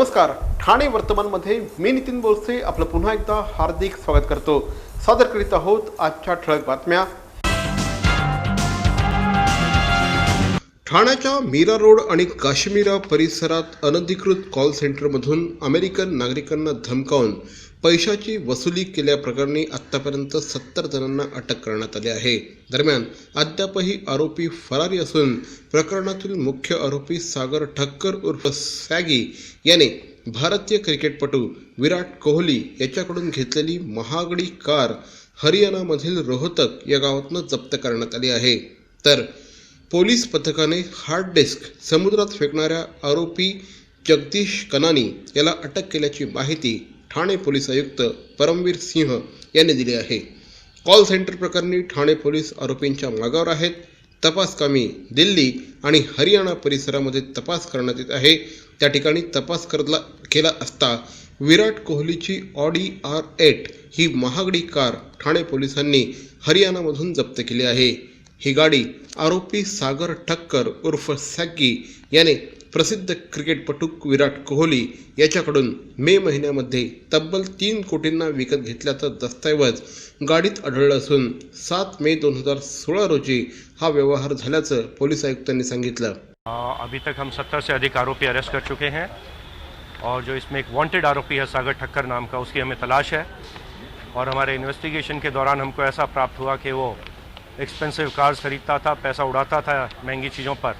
नमस्कार, ठाणे वर्तमानमध्ये मी नितीन बोरसे आपलं पुन्हा एकदा हार्दिक स्वागत करतो। सादर करीत आहोत आजच्या ठळक बातम्या। ठाण्याच्या मीरा रोड आणि काश्मीरा परिसरात अनधिकृत कॉल सेंटरमधून अमेरिकन नागरिकांना धमकावून पैशाची वसुली केल्याप्रकरणी आतापर्यंत 70 जणांना अटक करण्यात आली आहे। दरम्यान अद्यापही आरोपी फरारी असून प्रकरणातील मुख्य आरोपी सागर ठक्कर उर्फ सॅगी याने भारतीय क्रिकेटपटू विराट कोहली याच्याकडून घेतलेली महागडी कार हरियाणामधील रोहतक या गावातून जप्त करण्यात आली आहे। तर पोलीस पथकाने हार्ड डिस्क समुद्रात फेकणाऱ्या आरोपी जगदीश कनानी याला अटक केल्याची माहिती ठाणे पोलीस आयुक्त परमवीर सिंह यांनी दिली आहे। कॉल सेंटर प्रकरणी ठाणे पोलीस आरोपींच्या मागावर आहेत। तपासकामी दिल्ली आणि हरियाणा परिसरामध्ये तपास करण्यात येत आहे। त्या ठिकाणी तपास केला असता विराट कोहलीची ऑडी R8 ही महागडी कार ठाणे पोलिसांनी हरियाणामधून जप्त केली आहे। ही गाडी आरोपी सागर ठक्कर उर्फ सॅगी याने प्रसिद्ध क्रिकेटपटू विराट कोहली याच्याकडून मे महिन्यामध्ये तब्बल 3 कोटींना विकत घेतल्याचा दस्तऐवज गाडीत आढळला असून 7 मे 2016 रोजी हा व्यवहार झाल्याचं पोलीस आयुक्तांनी सांगितलं। अभी तक हम 70 से अधिक आरोपी अरेस्ट कर चुके हैं और जो इसमें एक वांटेड आरोपी है सागर ठक्कर नाम का, उसकी हमें तलाश है। और हमारे इन्वेस्टिगेशन के दौरान हमको ऐसा प्राप्त हुआ कि वो एक्सपेंसिव कार्स खरीदता था, पैसा उड़ाता था महंगी चीज़ों पर।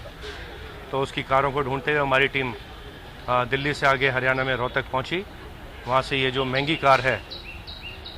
तो उसकी कारों को ढूंढते हुए हमारी टीम दिल्ली से आगे हरियाणा में रोहतक पहुंची। वहां से ये जो महंगी कार है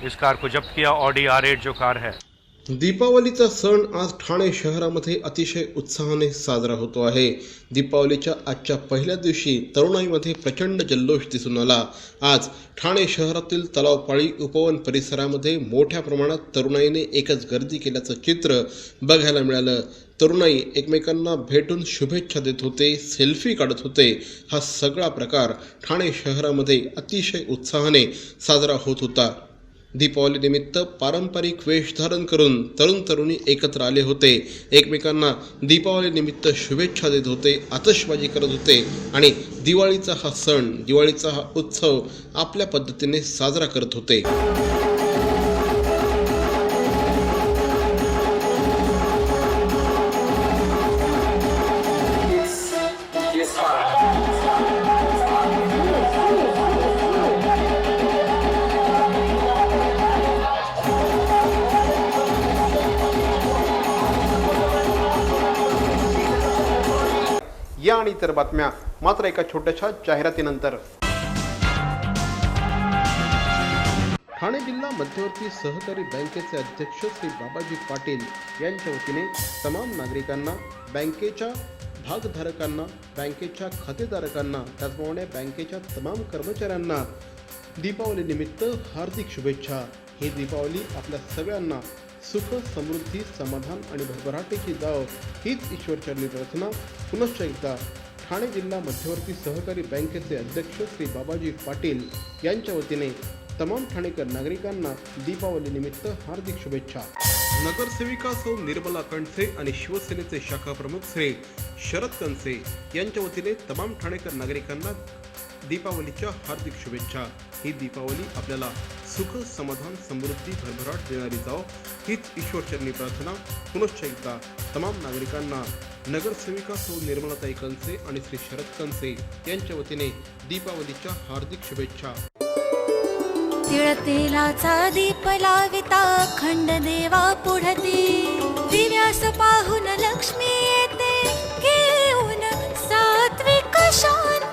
इस कार को जब्त किया, ऑडी R8 जो कार है। दीपावलीचा सण आज ठाणे शहरामध्ये अतिशय उत्साहाने साजरा होतो आहे। दीपावलीच्या आजच्या पहिल्या दिवशी तरुणाईमध्ये प्रचंड जल्लोष दिसून आला। आज ठाणे शहरातील तलावपाळी उपवन परिसरामध्ये मोठ्या प्रमाणात तरुणाईने एकच गर्दी केल्याचं चित्र बघायला मिळालं। तरुणाई एकमेकांना भेटून शुभेच्छा देत होते, सेल्फी काढत होते। हा सगळा प्रकार ठाणे शहरामध्ये अतिशय उत्साहाने साजरा होत होता। दीपावली निमित्त पारंपरिक वेश धारण करून तरुण तरुणी एकत्र आले होते, एकमेकांना दीपावली निमित्त शुभेच्छा देत होते, आतषबाजी करत होते आणि दिवाळीचा हा सण, दिवाळीचा हा उत्सव आपल्या पद्धतीने साजरा करत होते। या आणि इतर बातम्या मात्र एका छोट्याशा जाहिरातीनंतर। ठाणे जिल्हा मध्यवर्ती सहकारी बँकेचे अध्यक्ष श्री बाबाजी पाटील यांच्या वतीने तमाम नागरिकांना, बँकेच्या भागधारकांना, बँकेच्या खातेधारकांना, त्याचप्रमाणे बँकेच्या तमाम कर्मचाऱ्यांना दीपावली निमित्त हार्दिक शुभेच्छा। ही दीपावली आपल्या सगळ्यांना सुख, समृद्धी, समाधान आणि भरभराटीची जाव हीच ईश्वरचरणी प्रार्थना। पुनश्च एकदा ठाणे जिल्हा मध्यवर्ती सहकारी बँकेचे अध्यक्ष श्री बाबाजी पाटील यांच्या वतीने तमाम ठाणेकर नागरिकांना दीपावली निमित्त हार्दिक शुभेच्छा। नगरसेविका सौ निर्मला कणसे आणि शिवसेनेचे शाखा प्रमुख श्री शरद कणसे यांच्या वतीने तमाम ठाणेकर नागरिकांना दीपावलीच्या हार्दिक शुभेच्छा। ही दीपावली आपल्याला सुख, समाधान, समृद्धी, भरभराट देणारी जाव हीच ईश्वरचरणी प्रार्थना। पुनश्च एकदा तमाम नागरिकांना नगरसेविका सौ निर्मलाताई कणसे आणि श्री शरद कणसे यांच्या वतीने दीपावलीच्या हार्दिक शुभेच्छा। तिळतेलाचा दीप लाविता अखंड देवा पुढती, दिव्यास पाहून लक्ष्मी येते, घेऊन सात्विक शांती।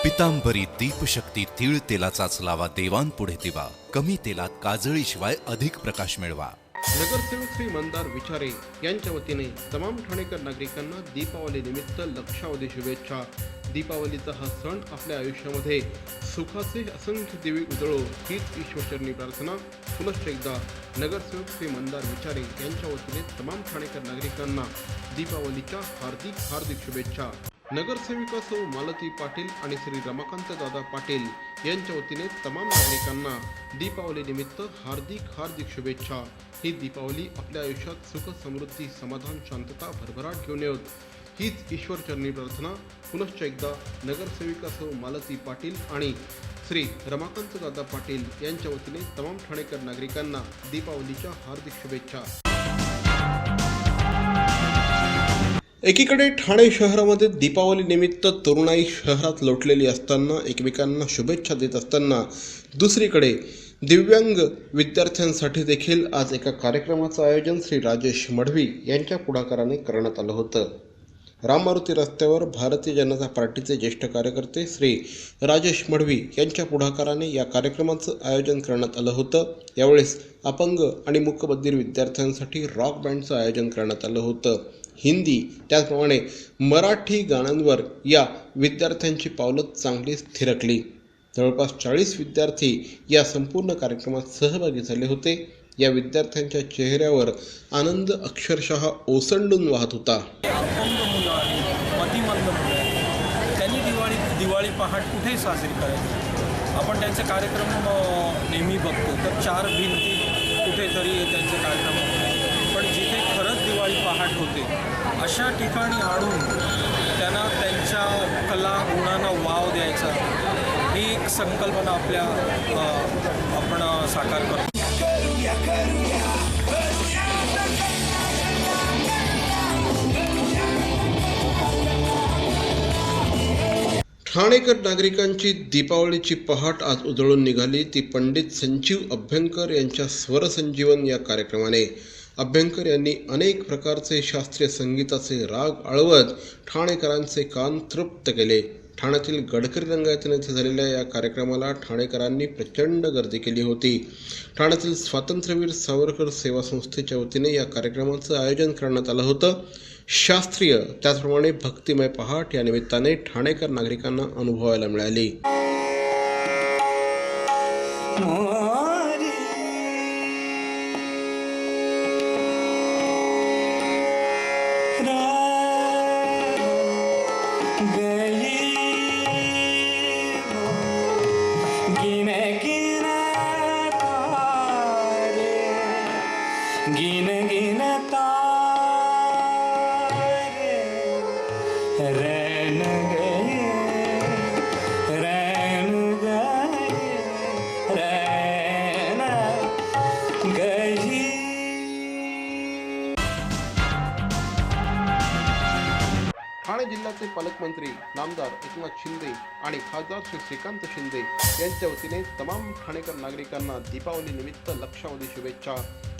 पितांबरी दीपशक्ती तीळ तेलाचाच लावा देवांपुढे दिवा, कमी तेलात काजळीशिवाय अधिक प्रकाश मिळवा। नगरसेवक श्री मंदार विचारे यांच्या वतीने तमाम ठाणेकर नागरिकांना दीपावली निमित्त लक्षावधी शुभेच्छा। दीपावलीचा हा सण आपल्या आयुष्यामध्ये सुखाचे असंख्य दिवे उजळो हीच ईश्वरचरणी प्रार्थना। पुनश्च एकदा नगरसेवक श्री मंदार विचारे यांच्या वतीने तमाम ठाणेकर नागरिकांना दीपावलीच्या हार्दिक हार्दिक शुभेच्छा। नगरसेविका सौ मालती पाटील आणि श्री रमाकांत दादा पाटील यांच्या वतीने तमाम नागरिकांना दीपावली निमित्त हार्दिक हार्दिक शुभेच्छा। ही दीपावली आपल्या आयुष्यात सुख, समृद्धी, समाधान, शांतता, भरभराट घेऊन येत हीच ईश्वरचरणी प्रार्थना पुनश्च एकदा नगरसेविका सौ मालती पाटील आणि श्री रमाकांत दादा पाटील यांच्या वतीने तमाम ठाणेकर नागरिकांना दीपावलीच्या हार्दिक शुभेच्छा. एकीकडे ठाणे शहरामध्ये दीपावली निमित्त तरुणाई शहरात लोटलेली असताना एकमेकांना शुभेच्छा देत असताना दुसरीकडे दिव्यांग विद्यार्थ्यांसाठी देखील आज एका कार्यक्रमाचं आयोजन श्री राजेश मढवी यांच्या पुढाकाराने करण्यात आलं होतं. राम मारुती रस्त्यावर भारतीय जनता पार्टीचे ज्येष्ठ कार्यकर्ते श्री राजेश मढवी यांच्या पुढाकाराने या कार्यक्रमाचं आयोजन करण्यात आलं होतं. यावेळेस अपंग आणि मूकबधिर विद्यार्थ्यांसाठी रॉक बँडचं आयोजन करण्यात आलं होतं. हिंदी त्याचप्रमाणे मराठी गाण्यांवर या विद्यार्थ्यांची पावलं चांगलीच थिरकली. जवळपास 40 विद्यार्थी या संपूर्ण कार्यक्रमात सहभागी झाले होते. या विद्यार्थ्यांच्या चेहऱ्यावर आनंद अक्षरशः ओसंडून वाहत होता. अपंग मुलं आहेत, मतिमंद मुलं आहेत, त्यांनी दिवाळी पहाट कुठे साजरी करायची. आपण त्यांचे कार्यक्रम नेहमी बघतो तर 4 भिंती कुठेतरी त्यांचे कार्यक्रम होते, पण जिथे खरंच दिवाळी पहाट होते अशा ठिकाणी आणून त्यांना त्यांच्या कला गुणांना वाव द्यायचा ही एक संकल्पना आपण साकार करतो. ठाणेकर नागरिकांची दीपावलीची पहाट आज उजळून निघाली. ती पंडित संजीव अभ्यंकर यांच्या स्वरसंजीवन या कार्यक्रमाने. अभ्यंकर यांनी अनेक प्रकारचे शास्त्रीय संगीताचे राग आळवत ठाणेकरांचे कान तृप्त केले. ठाण्यातील गडकरी रंगायतने येथे झालेल्या या कार्यक्रमाला ठाणेकरांनी प्रचंड गर्दी केली होती. ठाण्यातील स्वातंत्र्यवीर सावरकर सेवा संस्थेच्या वतीने या कार्यक्रमाचं आयोजन करण्यात आलं होतं. शास्त्रीय त्याचप्रमाणे भक्तिमय पहाट या निमित्ताने ठाणेकर नागरिकांना अनुभवायला मिळाली. गिन गिन तारे रैन गए रैन गए रैन गई. ठाणे जिल्ह्याचे पालकमंत्री नामदार एकनाथ शिंदे आणि खासदार श्री श्रीकांत शिंदे यांच्या वतीने तमाम ठाणेकर नागरिकांना दीपावली निमित्त लक्षावधी शुभेच्छा.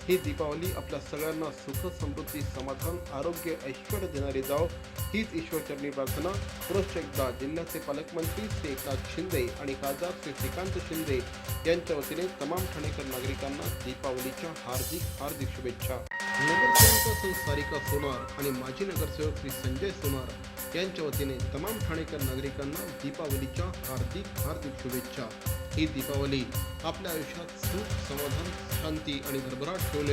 ही दीपावली आपल्या सगळ्यांना सुख समृद्धी समाधान आरोग्य ऐश्वर्य देणारी जाव हीच ईश्वरचरणी प्रार्थना. पुनश्च एकदा जिल्ह्याचे पालकमंत्री श्री एकनाथ शिंदे आणि खासदार श्री श्रीकांत शिंदे यांच्या वतीने तमाम ठाणेकर नागरिकांना दीपावलीच्या हार्दिक शुभेच्छा. नगरसेविका सौ सारिका सोनार आणि माजी नगरसेवक श्री संजय सोनार यांच्या वतीने तमाम ठाणेकर नागरिकांना दीपावलीच्या हार्दिक शुभेच्छा. ही दीपावली आपल्या आयुष्यात सुख समाधान शांती आणि भरभराट ठेवून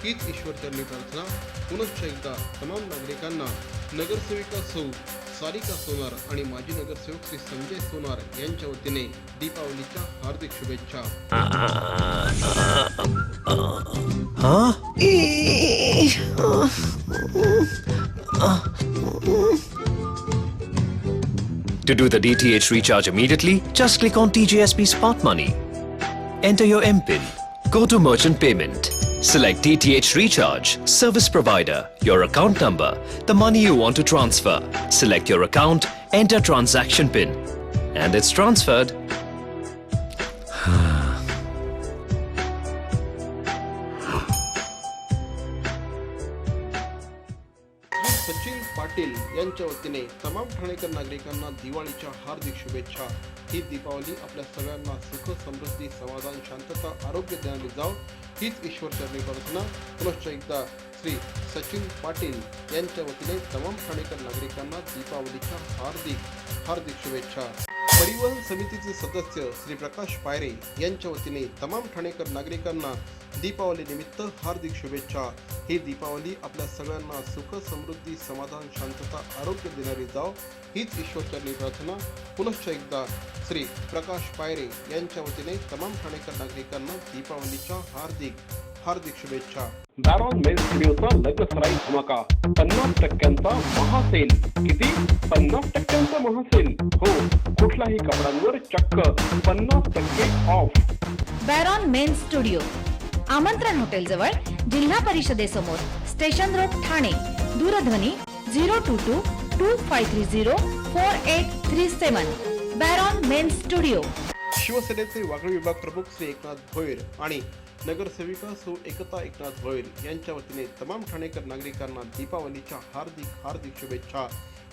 हीच ईश्वरचरणी प्रार्थना. पुनश्च एकदा तमाम नागरिकांना नगरसेविका सौ सारिका सोनार आणि माजी नगरसेवक श्री संजय सोनार यांच्या वतीने दीपावलीच्या हार्दिक शुभेच्छा. To do the DTH recharge immediately, just click on TJSP Smart Money. Enter your MPIN. Go to Merchant Payment. Select DTH Recharge, Service Provider, your account number, the money you want to transfer. Select your account, enter transaction PIN. And it's transferred. Sachin Patil यांच्या वतीने तमाम ठाणेकर नागरिकांना दिवाळीच्या हार्दिक शुभेच्छा. ही दीपावली आपल्या सगळ्यांना सुख समृद्धी समाधान शांतता आरोग्य देणारी जाव हीच ईश्वरचरणी प्रार्थना. पुनश्च एकदा श्री सचिन पाटील यांच्या वतीने तमाम ठाणेकर नागरिकांना दीपावलीच्या हार्दिक शुभेच्छा. परिवहन समितीचे सदस्य श्री प्रकाश पायरे यांच्या वतीने तमाम ठाणेकर नागरिकांना दीपावली निमित्त हार्दिक शुभेच्छा. ही दीपावली आपल्या सगळ्यांना सुख समृद्धी समाधान शांतता आरोग्य देणारी जाव हीच ईश्वरचरणी प्रार्थना. पुनश्च एकदा श्री प्रकाश पायरे यांच्या वतीने तमाम ठाणेकर नागरिकांना दीपावलीच्या हार्दिक शुभेच्छा. बॅरॉन मेल स्टुडिओचा लग्नसराई धमाका 50% महासेल. किती? 50% महासेल. हो, कुठल्याही कपड्यांवर चक्क 50% ऑफ. बॅरॉन मेन स्टुडिओ, आमंत्रण हॉटेल जवळ, जिल्हा परिषदेसमोर, स्टेशन रोड, ठाणे. दूरध्वनी 022-2530-4837. बॅरॉन मेन स्टुडिओ. शिवसेनेचे वागळे विभाग प्रमुख श्री एकनाथ भोयर आणि नगरसेविका सौ एकता एकनाथ भोयर यांच्या वतीने तमाम ठाणेकर नागरिकांना दीपावलीच्या हार्दिक शुभेच्छा.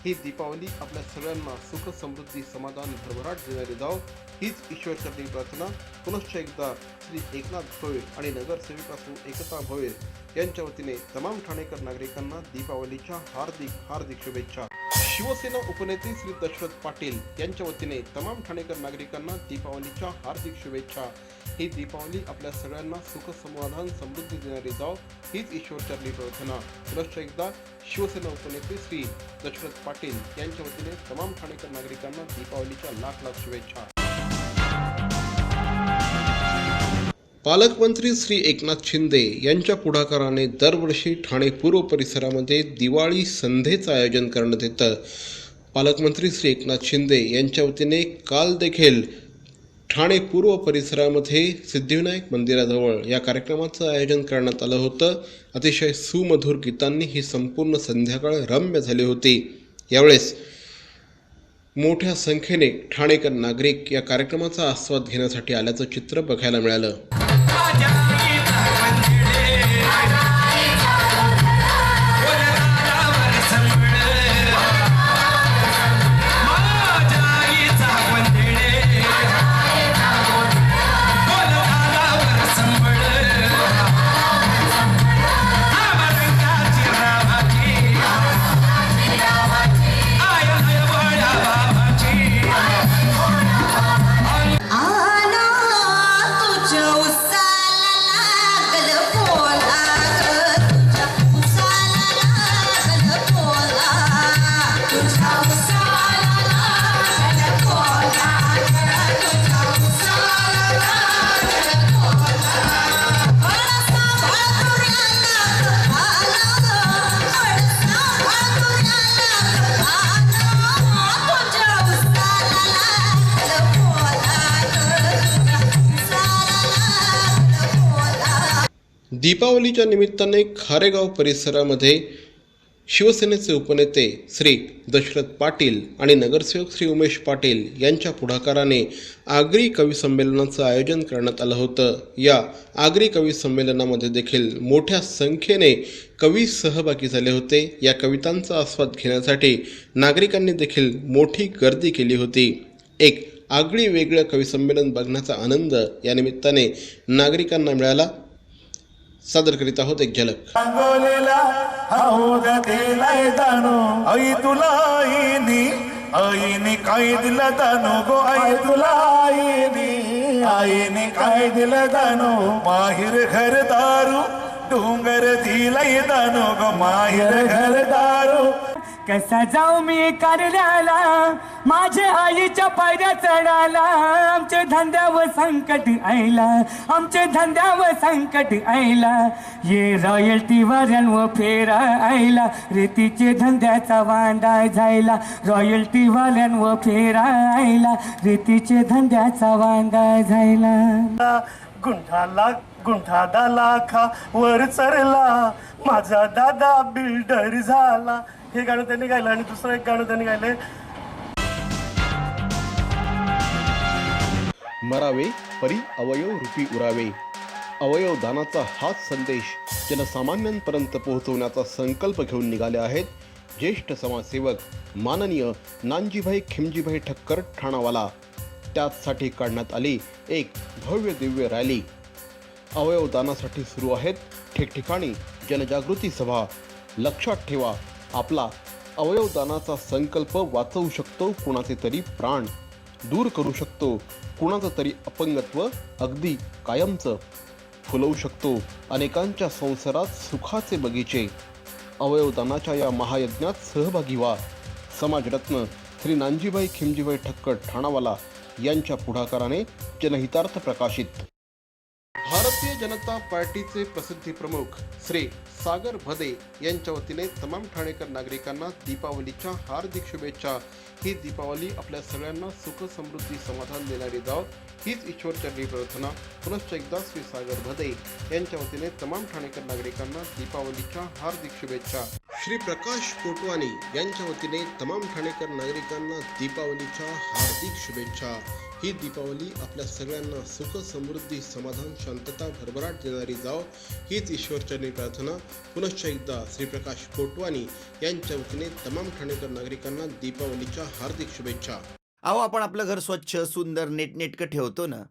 ही दीपावली आपल्या सगळ्यांना सुख समृद्धी समाधान भरभराट देणारी जाव हीच ईश्वरचरणी प्रार्थना. पुनश्च एकदा श्री एकनाथ भोयर आणि नगरसेविका सौ एकता भोयर यांच्या वतीने तमाम ठाणेकर नागरिकांना दीपावलीच्या हार्दिक शुभेच्छा. शिवसेना उपनेते श्री दशरथ पाटील यांच्या वतीने तमाम ठाणेकर नागरिकांना दीपावलीच्या हार्दिक शुभेच्छा. ही दीपावली आपल्या सगळ्यांना सुख समाधान समृद्धी देणारी जाव हीच ईश्वरचरणी प्रार्थना. पुनश्च एकदा शिवसेना उपनेते श्री दशरथ पाटील यांच्या वतीने तमाम ठाणेकर नागरिकांना दीपावलीच्या लाख शुभेच्छा. पालकमंत्री श्री एकनाथ शिंदे यांच्या पुढाकाराने दरवर्षी ठाणे पूर्व परिसरामध्ये दिवाळी संध्येचं आयोजन करण्यात येतं. पालकमंत्री श्री एकनाथ शिंदे यांच्या वतीने काल देखील ठाणे पूर्व परिसरामध्ये सिद्धिविनायक मंदिराजवळ या कार्यक्रमाचं आयोजन करण्यात आलं होतं. अतिशय सुमधुर गीतांनी ही संपूर्ण संध्याकाळ रम्य झाली होती. यावेळेस मोठ्या संख्येने ठाणेकर नागरिक या कार्यक्रमाचा आस्वाद घेण्यासाठी आल्याचं चित्र बघायला मिळालं. दीपावलीच्या निमित्ताने खारेगाव परिसरामध्ये शिवसेनेचे उपनेते श्री दशरथ पाटील आणि नगरसेवक श्री उमेश पाटील यांच्या पुढाकाराने आगरी कवी संमेलनाचं आयोजन करण्यात आलं होतं. या आगरी कवी संमेलनामध्ये देखील मोठ्या संख्येने कवी सहभागी झाले होते. या कवितांचा आस्वाद घेण्यासाठी नागरिकांनी देखील मोठी गर्दी केली होती. एक आगळी वेगळं कवी संमेलन बघण्याचा आनंद या निमित्ताने नागरिकांना मिळाला. सादर करीत आहोत एक झलक. आई तुला आईने काय दिलं दानो गो, आई तुला आईने काय दिलं दानो. माहिर घर दारू डोंगर दिलय दानो गो, माहिर घर दारू. कसा जाऊ मी कारल्याला, माझ्या आईच्या पायऱ्या चढाला. आमच्या धंद्यावर संकट आयला, आमच्या धंद्यावर संकट आयला. ये रॉयल्टी वाल्यांवर फेरा आयला, रेतीचे धंद्याचा वांदा जायला. रॉयल्टी वाल्यांवर फेरा आयला, रेतीचे धंद्याचा वांदा जायला. गुंठा लाखा वर चरला, माझा दादा बिल्डर झाला. हे गाणं त्यांनी गायलं आणि दुसरं एक गाणं त्यांनी गायलंय. मरावे परी अवयव रूपी उरावे. अवयव दानाचा हाच संदेश जनसामान्यांपर्यंत पोहोचवण्याचा संकल्प घेऊन निघाले आहेत ज्येष्ठ समाजसेवक माननीय नानजीभाई खिमजीभाई ठक्कर ठाणावाला. त्याचसाठी काढण्यात आली एक भव्य दिव्य रॅली. अवयव दानासाठी सुरू आहेत ठिकठिकाणी जनजागृती सभा. लक्षात ठेवा, आपला अवयवदानाचा संकल्प वाचवू शकतो कुणाचे तरी प्राण, दूर करू शकतो कुणाचं तरी अपंगत्व अगदी कायमचं, फुलवू शकतो अनेकांच्या संसारात सुखाचे बगीचे. अवयवदानाच्या या महायज्ञात सहभागी व्हा. समाजरत्न श्री नानजीभाई खिमजीभाई ठक्कर ठाणावाला यांच्या पुढाकाराने जनहितार्थ प्रकाशित. भारतीय जनता पार्टीचे प्रसिद्धी प्रमुख श्री सागर भदे यांच्या वतीने तमाम ठाणेकर नागरिकांना दीपावलीच्या हार्दिक शुभेच्छा. ही दीपावली आपल्या सगळ्यांना सुख समृद्धी समाधान देणारी जाव हीच ईश्वरचरणी प्रार्थना. पुनश्च एकदा श्री सागर भदे यांच्या वतीने तमाम ठाणेकर नागरिकांना दीपावलीच्या हार्दिक शुभेच्छा. श्री प्रकाश कोटवानी यांच्या वतीने तमाम ठाणेकर नागरिकांना दीपावलीच्या हार्दिक शुभेच्छा. ही दीपावली आपल्या सगळ्यांना सुख समृद्धी समाधान शांतता भरभराट देणारी जाव हीच ईश्वरचरणी प्रार्थना. पुनश्च एकदा श्री प्रकाश कोटवानी यांच्या वतीने तमाम ठाणेकर नागरिकांना दीपावलीच्या हार्दिक शुभेच्छा. अहो, आपण आपलं घर स्वच्छ सुंदर नेटनेटकं ठेवतो ना,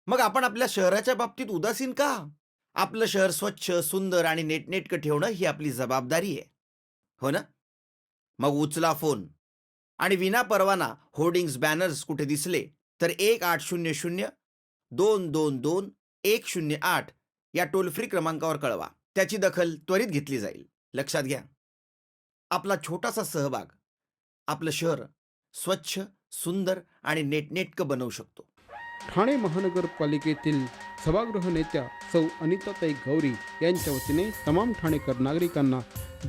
मग आपण आपल्या शहराच्या बाबतीत उदासीन का? आपलं शहर स्वच्छ सुंदर आणि नेटनेटकं ठेवणं ही आपली जबाबदारी आहे, हो ना? मग उचला फोन आणि विना परवाना होर्डिंग्स बॅनर्स कुठे दिसले तर 1800-222-108 या टोल फ्री क्रमांकावर कळवा. त्याची दखल त्वरित घेतली जाईल. लक्षात घ्या, आपला छोटासा सहभाग आपलं शहर स्वच्छ सुंदर आणि नेटनेटकं बनवू शकतो. ठाणे महानगरपालिकेतील सभागृह नेत्या सौ अनिताताई गौरी यांच्या वतीने तमाम ठाणेकर नागरिकांना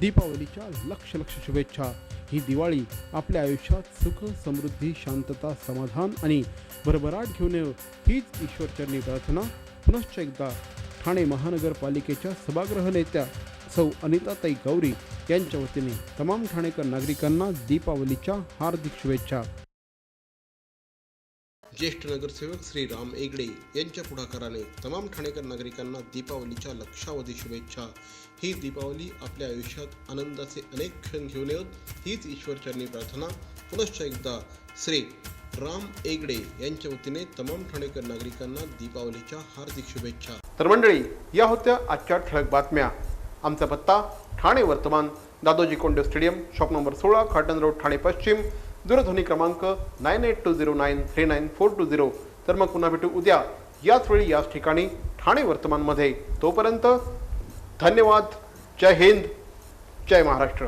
दीपावलीच्या लक्ष शुभेच्छा. ही दिवाळी आपल्या आयुष्यात सुख समृद्धी शांतता समाधान आणि भरभराट घेऊन येऊ हीच ईश्वरचरणी प्रार्थना. पुनश्च एकदा ठाणे महानगरपालिकेच्या सभागृह नेत्या सौ अनिताताई गौरी यांच्या वतीने तमाम ठाणेकर नागरिकांना दीपावलीच्या हार्दिक शुभेच्छा. ज्येष्ठ नगरसेवक श्री राम एगडे यांच्या पुढाकाराने तमाम ठाणेकर नागरिकांना दीपावलीच्या लक्षावधी शुभेच्छा. ही दीपावली आपल्या आयुष्यात आनंदाचे अनेक क्षण घेऊन येऊत हीच ईश्वरचरणी प्रार्थना. पुनश्च एकदा श्री राम एगडे यांच्या वतीने तमाम ठाणेकर नागरिकांना दीपावलीच्या हार्दिक शुभेच्छा. तर मंडळी, या होत्या आजच्या ठळक बातम्या. आमचा पत्ता ठाणे वर्तमान, Dadoji Konde stadium, shop number 16, Khatan road, Thane पश्चिम. दूरध्वनी क्रमांक 9820942420. तर मग पुन्हा भेटू उद्या याच वेळी याच ठिकाणी ठाणे वर्तमानमध्ये. तोपर्यंत धन्यवाद. जय हिंद, जय महाराष्ट्र.